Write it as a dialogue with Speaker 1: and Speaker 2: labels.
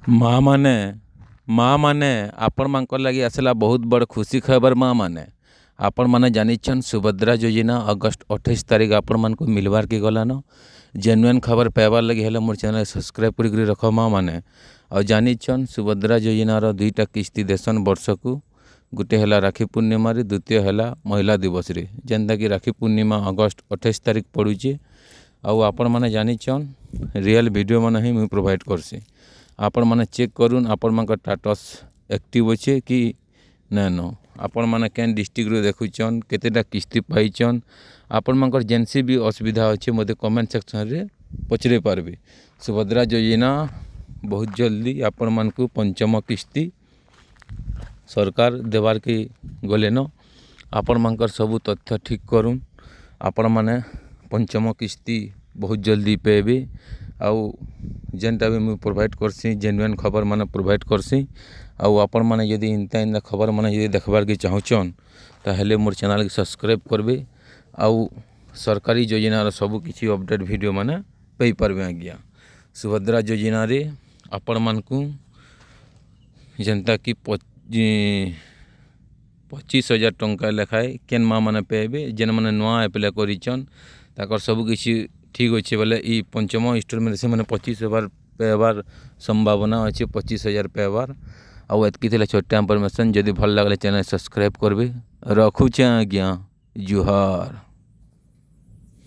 Speaker 1: माँ माने आपण मानकर लगी आसला बहुत बड़ खुशी खबर। माँ माने आपण माने जानिछन सुभद्रा योजना अगस्त 28 तारीख आपण मान को मिलवार के गलान। जेन्युइन खबर पाइबार लगी हेल्ला मोर चैनल सब्सक्राइब कर रख। माँ माने और जानिछन सुभद्रा योजनार दुईटा किस्ती देसन वर्ष को। गोटे है राखी पूर्णिमा द्वितीय है महिला दिवस रे जेनता कि राखी पूर्णिमा अगस्त 28 तारीख पड़ुचे। आपण माने जानिछन रियल वीडियो माने ही मुझे प्रोवाइड करसी। आपण माने चेक करूँ आपण मान स्टाटस एक्टिव अच्छे कि नाइन। आपण माने कैन डिस्ट्रिक्ट रो देखुचन केतेटा किस्ती पाइचन आपण मान जेनसी भी असुविधा अच्छे मते कमेंट सेक्शन रे पचरे पारबे। सुभद्रा योजना बहुत जल्दी आपण मान को पंचम किस्ती सरकार देवार के गले न। आपण मान सबू तथ्य ठीक करूँ आपण माने पंचम किस्ती बहुत जल्दी पेबे। आउ जेनटा भी मुझे प्रोवाइड करसी जेन्युइन खबर माने प्रोवाइड करसी। आउ आपण माने यदि इंता खबर माने यदि देखबार के चाहूचन ताहेले मोर चैनल के सब्सक्राइब करबे। आउ सरकारी योजनार सबू किसी अपडेट वीडियो माने पाई पारबे। आज्ञा सुभद्रा योजना रे आपण मान को जेनता कि 25,000 टंका लेखाए केन माँ माने पेबे। जेन माने नुआ एप्लाई करिचन ताकर सबू किसी ठीक अच्छे बोले ई पंचम इंस्टॉलमेंट से मैंने 25,000 पेबार संभावना अच्छे 25,000 पेबार। आउ एतकी छोटा इनफॉरमेशन जदि भल लगे चैनल सब्सक्राइब करबे। रखुचे आज्ञा जुहार।